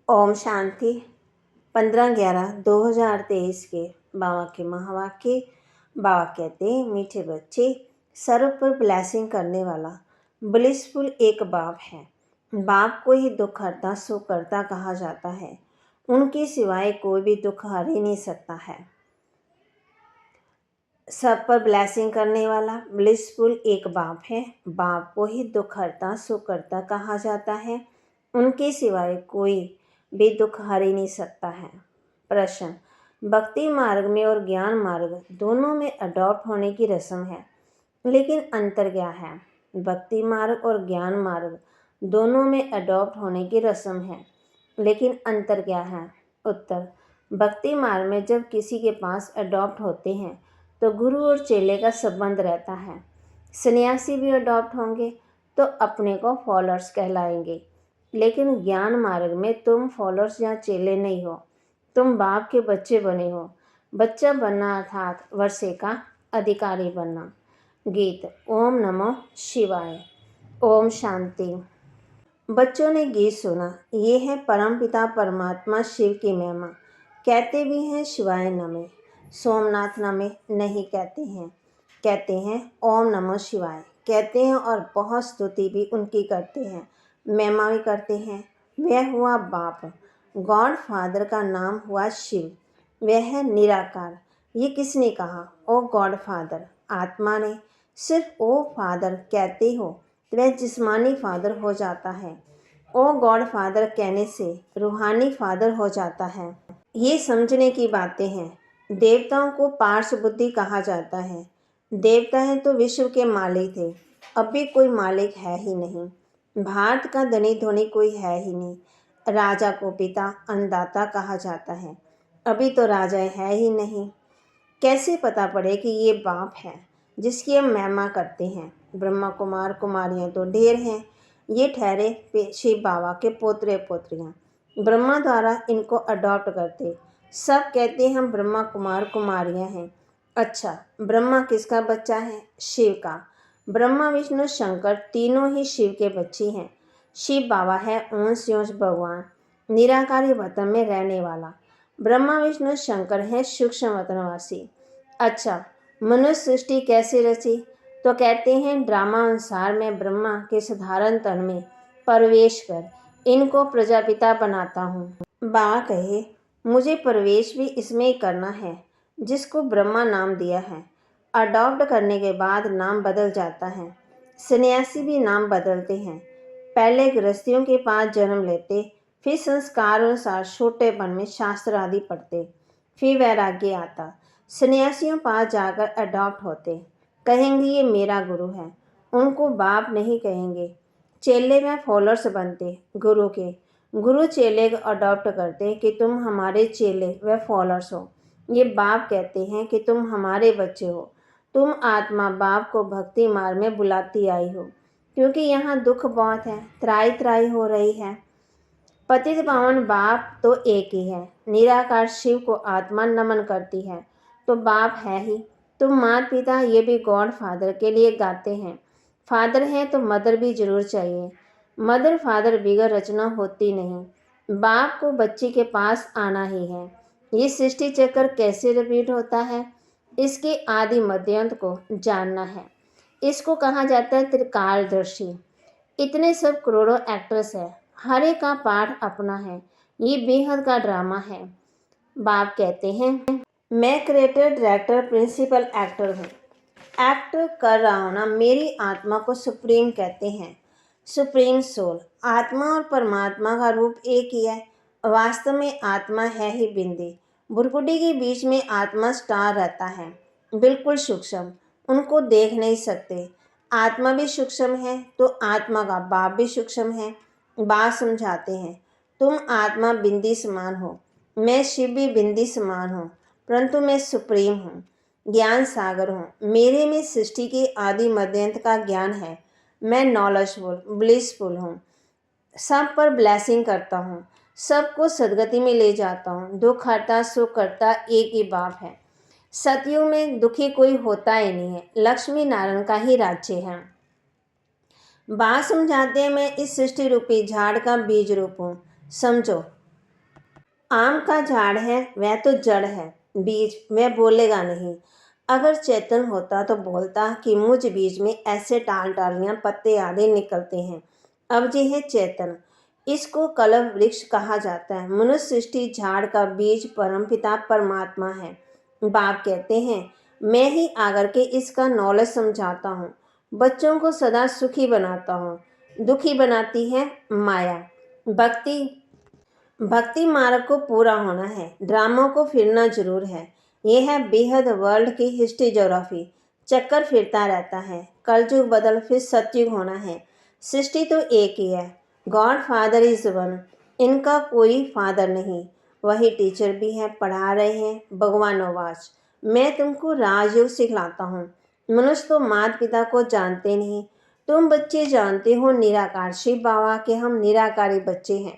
ओम शांति। 15/11/2023 के बाबा के महावाक्य। बाबा कहते हैं, मीठे बच्चे, सर्व पर ब्लेसिंग करने वाला ब्लिसफुल एक बाप है। बाप को ही दुखहर्ता सुखकर्ता कहा जाता है। उनके सिवाय कोई भी दुख हर ही नहीं सकता है। सब पर ब्लेसिंग करने वाला ब्लिसफुल एक बाप है। बाप को ही दुखहर्ता सुखकर्ता कहा जाता है। उनके सिवाय कोई भी दुख हर ही नहीं सकता है। प्रश्न: भक्ति मार्ग में और ज्ञान मार्ग दोनों में अडॉप्ट होने की रस्म है, लेकिन अंतर क्या है? भक्ति मार्ग और ज्ञान मार्ग दोनों में अडॉप्ट होने की रस्म है, लेकिन अंतर क्या है? उत्तर: भक्ति मार्ग में जब किसी के पास अडॉप्ट होते हैं तो गुरु और चेले का संबंध रहता है। सन्यासी भी अडॉप्ट होंगे तो अपने को फॉलोअर्स कहलाएंगे। लेकिन ज्ञान मार्ग में तुम फॉलोअर्स या चेले नहीं हो, तुम बाप के बच्चे बने हो। बच्चा बनना अर्थात वर्षे का अधिकारी बनना। गीत: ओम नमो शिवाय। ओम शांति। बच्चों ने गीत सुना। ये है परमपिता परमात्मा शिव की महिमा। कहते भी हैं शिवाय नमः, सोमनाथ नमः नहीं कहते हैं, कहते हैं ओम नमो शिवाय कहते हैं, और बहुत स्तुति भी उनकी करते हैं, महिमा भी करते हैं। वह हुआ बाप, गॉड फादर का नाम हुआ शिव, वह है निराकार। ये किसने कहा? ओ गॉड फादर, आत्मा ने। सिर्फ ओ फादर कहते हो तो वह जिस्मानी फादर हो जाता है। ओ गॉड फादर कहने से रूहानी फादर हो जाता है। ये समझने की बातें हैं। देवताओं को पार्श बुद्धि कहा जाता है। देवता हैं तो विश्व के मालिक थे, अब भी कोई मालिक है ही नहीं। भारत का धनी धोनी कोई है ही नहीं। राजा को पिता अन्नदाता कहा जाता है, अभी तो राजा है ही नहीं। कैसे पता पड़े कि ये बाप है जिसकी हम महिमा करते हैं? ब्रह्मा कुमार कुमारियाँ तो ढेर हैं, ये ठहरे शिव बाबा के पोतरे पोतरियाँ। ब्रह्मा द्वारा इनको अडॉप्ट करते। सब कहते हैं हम ब्रह्मा कुमार कुमारियाँ हैं। अच्छा, ब्रह्मा किसका बच्चा है? शिव का। ब्रह्मा विष्णु शंकर तीनों ही शिव के बच्चे हैं। शिव बाबा है अंश योंश भगवान, निराकारी वतन में रहने वाला। ब्रह्मा विष्णु शंकर हैं सूक्ष्म वतनवासी। अच्छा, मनुष्य सृष्टि कैसे रची? तो कहते हैं ड्रामा अनुसार मैं ब्रह्मा के साधारण तन में प्रवेश कर इनको प्रजापिता बनाता हूँ। बाबा कहे मुझे प्रवेश भी इसमें ही करना है जिसको ब्रह्मा नाम दिया है। अडॉप्ट करने के बाद नाम बदल जाता है। सन्यासी भी नाम बदलते हैं। पहले गृहस्थियों के पास जन्म लेते, फिर संस्कार अनुसार छोटेपन में शास्त्र आदि पढ़ते, फिर वैराग्य आता। सन्यासियों पास जाकर अडॉप्ट होते, कहेंगे ये मेरा गुरु है, उनको बाप नहीं कहेंगे। चेले में फॉलोअर्स बनते गुरु के। गुरु चेले को अडॉप्ट करते कि तुम हमारे चेले व फॉलोअर्स हो। ये बाप कहते हैं कि तुम हमारे बच्चे हो। तुम आत्मा बाप को भक्ति मार्ग में बुलाती आई हो, क्योंकि यहाँ दुख बहुत है, त्राई त्राई हो रही है। पतित पावन बाप तो एक ही है। निराकार शिव को आत्मा नमन करती है तो बाप है ही। तुम माता पिता ये भी गॉड फादर के लिए गाते हैं। फादर हैं तो मदर भी जरूर चाहिए। मदर फादर बिगड़ रचना होती नहीं। बाप को बच्ची के पास आना ही है। ये सृष्टि चक्र कैसे रिपीट होता है, इसके आदि मध्यांत को जानना है। इसको कहा जाता है त्रिकालदर्शी। इतने सब करोड़ों एक्टर्स हैं, हर एक का पाठ अपना है। ये बेहद का ड्रामा है। बाप कहते हैं मैं क्रिएटर डायरेक्टर प्रिंसिपल एक्टर हूँ। एक्ट कर रहा हूँ ना, मेरी आत्मा को सुप्रीम कहते हैं। Supreme soul. आत्मा और परमात्मा का रूप एक ही है। वास्तव में आत्मा है ही बिंदी। भुरकुटी के बीच में आत्मा स्टार रहता है, बिल्कुल सूक्ष्म, उनको देख नहीं सकते। आत्मा भी सूक्ष्म है तो आत्मा का बाप भी सूक्ष्म है। बाप समझाते हैं तुम आत्मा बिंदी समान हो, मैं शिव भी बिंदी समान हूँ, परंतु मैं सुप्रीम हूँ, ज्ञान सागर हूँ। मेरे में सृष्टि के आदि मध्यांत का ज्ञान है। मैं नॉलेजफुल ब्लिसफुल हूँ, सब पर ब्लेसिंग करता हूँ, सबको सदगति में ले जाता हूँ। दुख हरता सुख करता एक ही बाप है। सतयुग में दुखी कोई होता ही नहीं है, लक्ष्मी नारायण का ही राज्य है। बात समझाते हैं मैं इस सृष्टि रूपी झाड़ का बीज रूप हूँ। समझो, आम का झाड़ है वह तो जड़ है, बीज वह बोलेगा नहीं। अगर चेतन होता तो बोलता कि मुझ बीज में ऐसे टाल टालियां पत्ते आदि निकलते हैं। अब ये है चेतन, इसको कल्प वृक्ष कहा जाता है। मनुष्य सृष्टि झाड़ का बीज परमपिता परमात्मा है। बाप कहते हैं मैं ही आकर के इसका नॉलेज समझाता हूँ, बच्चों को सदा सुखी बनाता हूँ। दुखी बनाती है माया। भक्ति भक्ति मार्ग को पूरा होना है, ड्रामों को फिरना जरूर है। यह है बेहद वर्ल्ड की हिस्ट्री ज्योग्राफी। चक्कर फिरता रहता है, कलयुग बदल फिर सतयुग होना है। सृष्टि तो एक ही है, गॉड फादर इज वन, इनका कोई फादर नहीं। वही टीचर भी है, पढ़ा रहे हैं भगवानोवाच। मैं तुमको राजयोग सिखलाता हूँ। मनुष्य तो माता पिता को जानते नहीं, तुम बच्चे जानते हो निराकार शिव बाबा के हम निराकारी बच्चे हैं,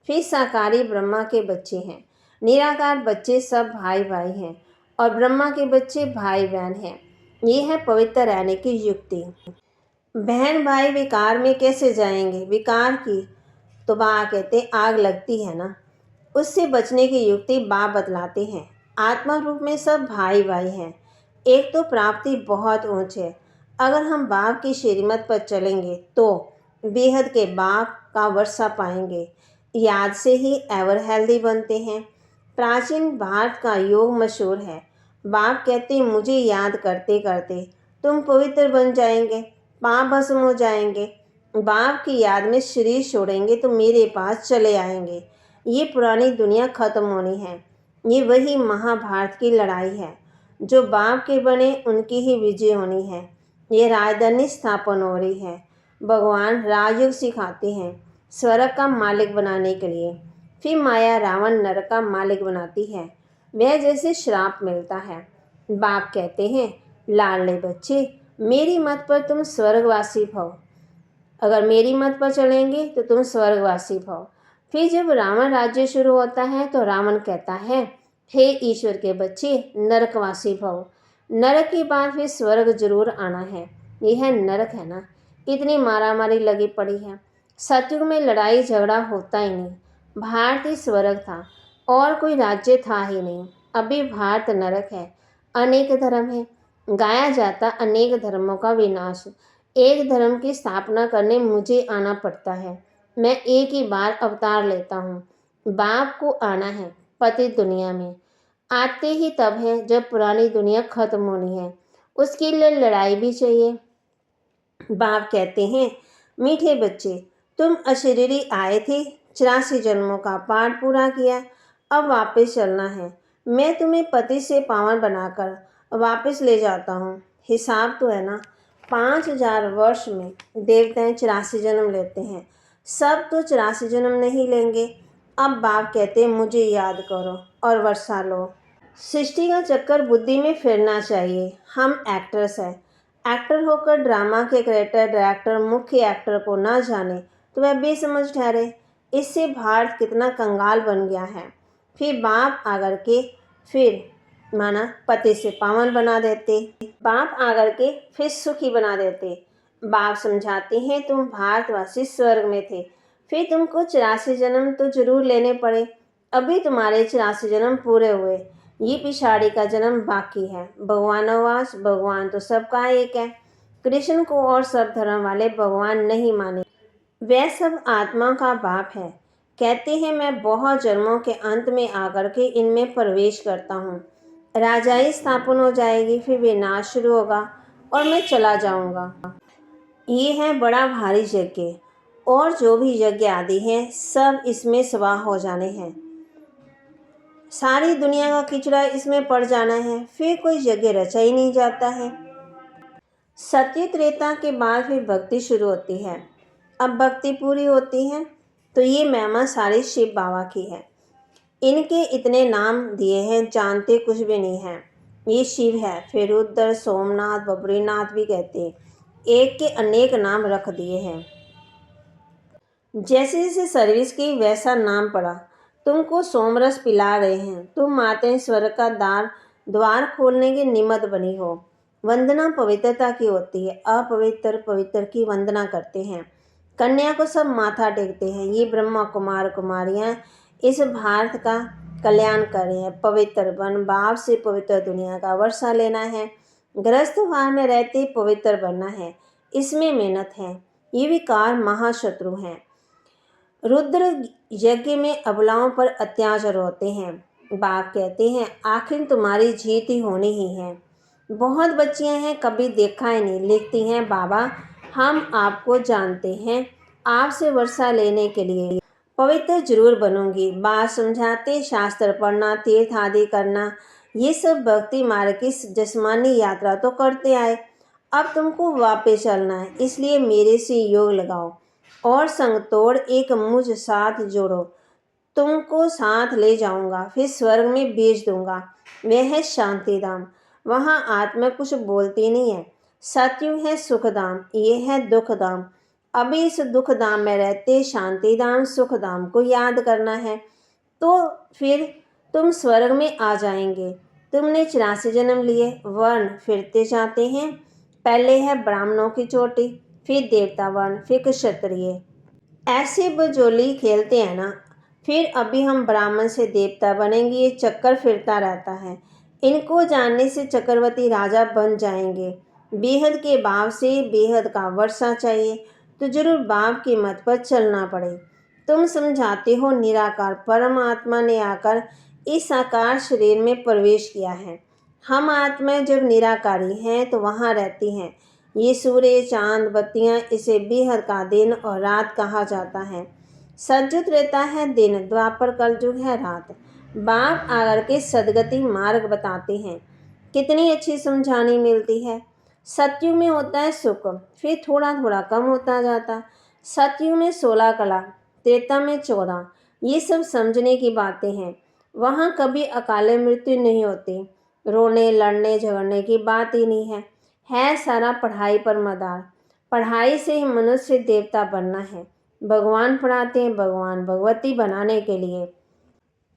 फिर साकारी ब्रह्मा के बच्चे हैं। निराकार बच्चे सब भाई भाई हैं और ब्रह्मा के बच्चे भाई बहन हैं। ये है पवित्र रहने की युक्ति। बहन भाई विकार में कैसे जाएंगे? विकार की तो बा कहते आग लगती है ना, उससे बचने की युक्ति बाप बतलाते हैं। आत्मा रूप में सब भाई भाई हैं। एक तो प्राप्ति बहुत ऊंच है। अगर हम बाप की श्रीमत पर चलेंगे तो बेहद के बाप का वर्षा पाएंगे। याद से ही एवर हेल्दी बनते हैं। प्राचीन भारत का योग मशहूर है। बाप कहते मुझे याद करते करते तुम पवित्र बन जाएंगे, पाप भस्म हो जाएंगे। बाप की याद में शरीर छोड़ेंगे तो मेरे पास चले आएंगे। ये पुरानी दुनिया खत्म होनी है। ये वही महाभारत की लड़ाई है। जो बाप के बने उनकी ही विजय होनी है। ये राजधानी स्थापन हो रही है। भगवान राजयोग सिखाते हैं स्वर्ग का मालिक बनाने के लिए। फिर माया रावण नरक का मालिक बनाती है। वह जैसे श्राप मिलता है। बाप कहते हैं लाडले बच्चे, मेरी मत पर तुम स्वर्गवासी भव। अगर मेरी मत पर चलेंगे तो तुम स्वर्गवासी भव। फिर जब रावण राज्य शुरू होता है तो रावण कहता है हे ईश्वर के बच्चे, नरकवासी भव। नरक के बाद फिर स्वर्ग जरूर आना है। यह नरक है ना, कितनी मारामारी लगी पड़ी है। सतयुग में लड़ाई झगड़ा होता ही नहीं। भारत ही स्वर्ग था और कोई राज्य था ही नहीं। अभी भारत नरक है। अनेक धर्म है, गाया जाता अनेक धर्मों का विनाश। एक धर्म की स्थापना करने मुझे आना पड़ता है। मैं एक ही बार अवतार लेता हूँ। बाप को आना है पतित दुनिया में। आते ही तब है जब पुरानी दुनिया खत्म होनी है। उसके लिए लड़ाई भी चाहिए। बाप कहते हैं मीठे बच्चे, तुम अशरीरी आए थे, 84 जन्मों का पाठ पूरा किया, अब वापस चलना है। मैं तुम्हें पति से पावन बनाकर वापस ले जाता हूँ। हिसाब तो है ना, 5000 वर्ष में देवताएं 84 जन्म लेते हैं। सब तो 84 जन्म नहीं लेंगे। अब बाप कहते हैं मुझे याद करो और वर्षा लो। सृष्टि का चक्कर बुद्धि में फिरना चाहिए। हम एक्टर्स हैं। एक्टर होकर ड्रामा के कैरेक्टर डायरेक्टर मुख्य एक्टर को ना जाने तो वह बेसमझ ठहरे। इससे भारत कितना कंगाल बन गया है। फिर बाप आकर के फिर माना पति से पावन बना देते, बाप आकर के फिर सुखी बना देते। बाप समझाते हैं तुम भारतवासी स्वर्ग में थे, फिर तुमको 84 जन्म तो जरूर लेने पड़े। अभी तुम्हारे 84 जन्म पूरे हुए, ये पिछाड़ी का जन्म बाकी है। भगवानोवास, भगवान तो सबका एक है। कृष्ण को और सब धर्म वाले भगवान नहीं माने, वह सब आत्मा का बाप है। कहते हैं मैं बहुत जन्मों के अंत में आकर के इनमें प्रवेश करता हूँ। राजाई स्थापन हो जाएगी, फिर विनाश शुरू होगा और मैं चला जाऊंगा। ये है बड़ा भारी यज्ञ और जो भी यज्ञ आदि हैं सब इसमें स्वाह हो जाने हैं। सारी दुनिया का किचड़ा इसमें पड़ जाना है, फिर कोई यज्ञ रचा ही नहीं जाता है। सत्य त्रेता के बाद फिर भक्ति शुरू होती है। अब भक्ति पूरी होती है तो ये महिमा सारी शिव बाबा की है। इनके इतने नाम दिए हैं, जानते कुछ भी नहीं हैं। ये शिव है, फिर रुद्र, सोमनाथ, बद्रीनाथ भी कहते हैं। एक के अनेक नाम रख दिए हैं। जैसे जैसे सर्विस की वैसा नाम पड़ा। तुमको सोमरस पिला रहे हैं, तुम माते स्वर्ग का द्वार खोलने के निमित्त बनी हो। वंदना पवित्रता की होती है, अपवित्र पवित्र की वंदना करते हैं। कन्या को सब माथा टेकते हैं। ये ब्रह्मा कुमार कुमारियाँ इस भारत का कल्याण करें। पवित्र बन, बाप से पवित्र दुनिया का वर्षा लेना है। ग्रस्त भाव में रहते पवित्र बनना है, इसमें मेहनत है। ये विकार महाशत्रु हैं। रुद्र यज्ञ में अबलाओं पर अत्याचार होते हैं। बाप कहते हैं आखिर तुम्हारी जीत ही होनी ही है। बहुत बच्चियां हैं, कभी देखा ही नहीं। लिखती हैं बाबा हम आपको जानते हैं, आपसे वर्षा लेने के लिए पवित्र जरूर बनूंगी। बात समझाते शास्त्र पढ़ना, तीर्थ आदि करना, ये सब भक्ति मार्ग की जस्मानी यात्रा तो करते आए। अब तुमको वापस चलना है, इसलिए मेरे से योग लगाओ और संग तोड़ एक मुझ साथ जोड़ो। तुमको साथ ले जाऊंगा, फिर स्वर्ग में भेज दूंगा। वह है शांतिधाम। वहाँ आत्मा कुछ बोलती नहीं है। सतयुग है सुखधाम, ये है दुखधाम। अभी इस दुखधाम में रहते शांतिधाम सुखधाम को याद करना है, तो फिर तुम स्वर्ग में आ जाएंगे। तुमने 84 जन्म लिए, वर्ण फिरते जाते हैं। पहले है ब्राह्मणों की चोटी, फिर देवता वर्ण, फिर क्षत्रिय। ऐसे बजोली खेलते हैं ना। फिर अभी हम ब्राह्मण से देवता बनेंगे, ये चक्कर फिरता रहता है। इनको जानने से चक्रवर्ती राजा बन जाएंगे। बेहद के भाव से बेहद का वर्षा चाहिए, तो जरूर बाप की मत पर चलना पड़े। तुम समझाते हो निराकार परमात्मा ने आकर इस साकार शरीर में प्रवेश किया है। हम आत्माएं जब निराकारी हैं तो वहाँ रहती हैं। ये सूर्य चांद बत्तियां, इसे बेहद का दिन और रात कहा जाता है। सतयुग रहता है दिन, द्वापर कलयुग है रात। बाप आकर के सदगति मार्ग बताते हैं, कितनी अच्छी समझानी मिलती है। सतयुग में होता है सुख, फिर थोड़ा थोड़ा कम होता जाता। सतयुग में 16 कला, त्रेता में 14। ये सब समझने की बातें हैं। वहाँ कभी अकाले मृत्यु नहीं होती। रोने लड़ने झगड़ने की बात ही नहीं है सारा पढ़ाई पर मदार। पढ़ाई से ही मनुष्य देवता बनना है। भगवान पढ़ाते हैं भगवान भगवती बनाने के लिए।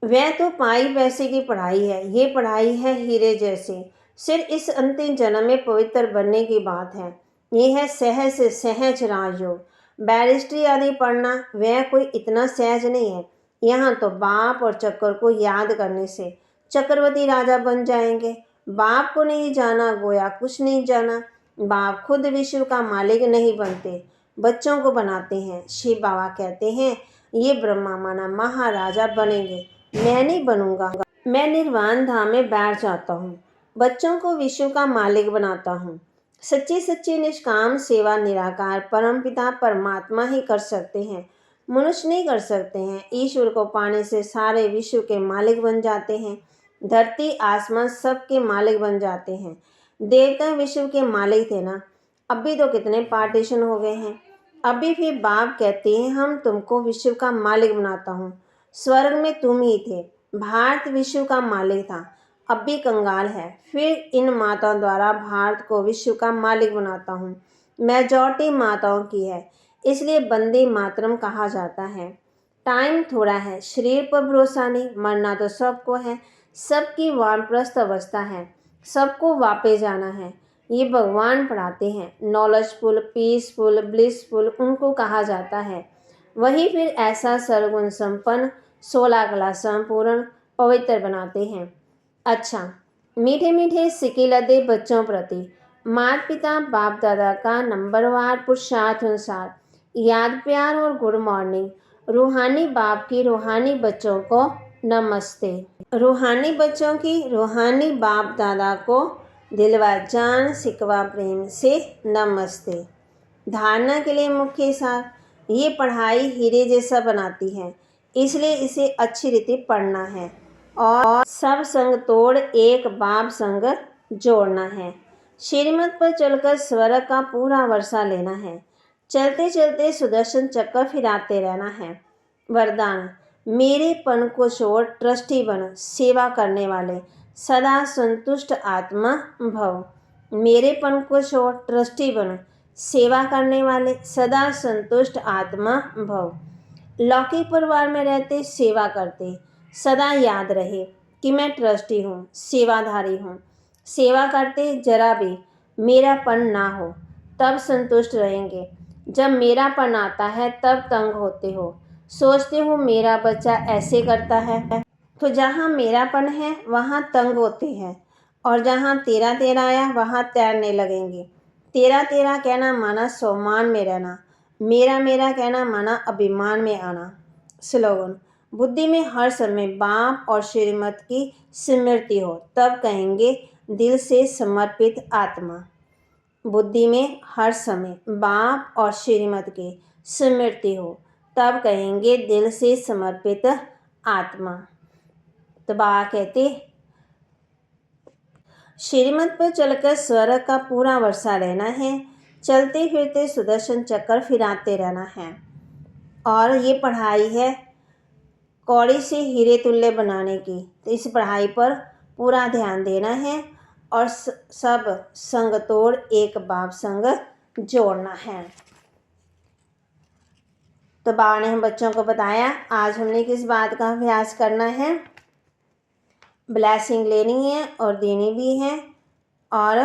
वह तो पाई पैसे की पढ़ाई है, ये पढ़ाई है हीरे जैसी। सिर्फ इस अंतिम जन्म में पवित्र बनने की बात है। ये है सहज से सहज राजयोग। बैरिस्ट्री आदि पढ़ना वह कोई इतना सहज नहीं है। यहाँ तो बाप और चक्कर को याद करने से चक्रवर्ती राजा बन जाएंगे। बाप को नहीं जाना, गोया कुछ नहीं जाना। बाप खुद विश्व का मालिक नहीं बनते, बच्चों को बनाते हैं। शिव बाबा कहते हैं ये ब्रह्मा माना महाराजा बनेंगे, मैं नहीं बनूंगा। मैं निर्वाण धाम में बैठ जाता हूँ, बच्चों को विश्व का मालिक बनाता हूँ। सच्ची सच्ची निष्काम सेवा निराकार परमपिता परमात्मा ही कर सकते हैं, मनुष्य नहीं कर सकते हैं। ईश्वर को पाने से सारे विश्व के मालिक बन जाते हैं। धरती आसमान सबके मालिक बन जाते हैं। देवता विश्व के मालिक थे ना, अभी तो कितने पार्टीशन हो गए हैं। अभी फिर बाप कहते हैं हम तुमको विश्व का मालिक बनाता हूँ। स्वर्ग में तुम ही थे, भारत विश्व का मालिक था, अब भी कंगाल है। फिर इन माताओं द्वारा भारत को विश्व का मालिक बनाता हूँ। मेजॉरिटी माताओं की है, इसलिए वंदे मातरम कहा जाता है। टाइम थोड़ा है, शरीर पर भरोसा नहीं, मरना तो सबको है। सबकी वानप्रस्थ अवस्था है, सबको वापस जाना है। ये भगवान पढ़ाते हैं। नॉलेजफुल, पीसफुल, ब्लिसफुल उनको कहा जाता है। वही फिर ऐसा सर्वगुण संपन्न 16 कला संपूर्ण पवित्र बनाते हैं। अच्छा, मीठे मीठे सिक्के लदे बच्चों प्रति माता पिता बाप दादा का नंबरवार पुरुषार्थ अनुसार याद प्यार और गुड मॉर्निंग। रूहानी बाप की रूहानी बच्चों को नमस्ते। रूहानी बच्चों की रूहानी बाप दादा को दिलवा जान सिकवा प्रेम से नमस्ते। धारणा के लिए मुख्य सार, ये पढ़ाई हीरे जैसा बनाती है, इसलिए इसे अच्छी रीति पढ़ना है और सब संग तोड़ एक बाप संग जोड़ना है। श्रीमत पर चलकर स्वर्ग का पूरा वर्षा लेना है। चलते चलते सुदर्शन चक्कर फिराते रहना है। वरदान, मेरे पन को छोड़ ट्रस्टी बन, सेवा करने वाले सदा संतुष्ट आत्मा भव। मेरे पन को छोड़ ट्रस्टी बन, सेवा करने वाले सदा संतुष्ट आत्मा भव। लौकिक परिवार में रहते सेवा करते सदा याद रहे कि मैं ट्रस्टी हूँ, सेवाधारी हूँ। सेवा करते जरा भी मेरापन ना हो, तब संतुष्ट रहेंगे। जब मेरापन आता है तब तंग होते हो। सोचती हूँ मेरा बच्चा ऐसे करता है, तो जहाँ मेरापन है वहाँ तंग होते हैं, और जहाँ तेरा तेरा आया वहाँ तैरने लगेंगे। तेरा तेरा कहना माना सम्मान में रहना, मेरा मेरा कहना माना अभिमान में आना। स्लोगन: बुद्धि में हर समय बाप और श्रीमत की स्मृति हो, तब कहेंगे दिल से समर्पित आत्मा। बुद्धि में हर समय बाप और श्रीमत की स्मृति हो, तब कहेंगे दिल से समर्पित आत्मा। तो बाबा कहते, श्रीमत पर चलकर स्वर्ग का पूरा वर्षा रहना है, चलते फिरते सुदर्शन चक्कर फिराते रहना है। और ये पढ़ाई है कौड़ी से हीरे तुल्य बनाने की, तो इस पढ़ाई पर पूरा ध्यान देना है और सब संग तोड़ एक बाप संग जोड़ना है। तो बाबा ने हम बच्चों को बताया, आज हमने किस बात का अभ्यास करना है? ब्लेसिंग लेनी है और देनी भी है, और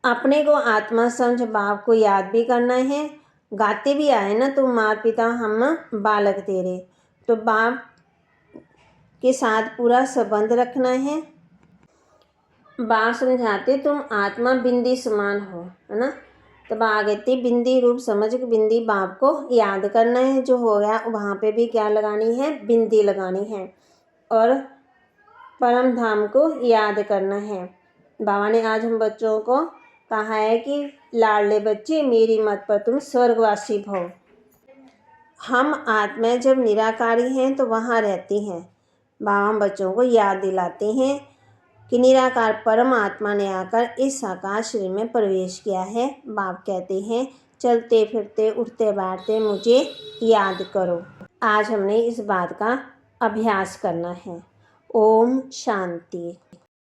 अपने को आत्मा समझ बाप को याद भी करना है। गाते भी आए ना, तुम माता पिता हम बालक तेरे, तो बाप के साथ पूरा संबंध रखना है। बाप समझाते तुम आत्मा बिंदी समान हो, है ना। तो बाप कहती बिंदी रूप समझ के बिंदी बाप को याद करना है, जो हो गया वहाँ पे भी क्या लगानी है? बिंदी लगानी है, और परम धाम को याद करना है। बाबा ने आज हम बच्चों को कहा है कि लाडले बच्चे मेरी मत पर तुम स्वर्गवासी भव। हम आत्माएं जब निराकारी हैं तो वहाँ रहती हैं। बाबा हम बच्चों को याद दिलाते हैं कि निराकार परम आत्मा ने आकर इस साकार शरीर में प्रवेश किया है। बाप कहते हैं चलते फिरते उठते बैठते मुझे याद करो। आज हमने इस बात का अभ्यास करना है। ओम शांति।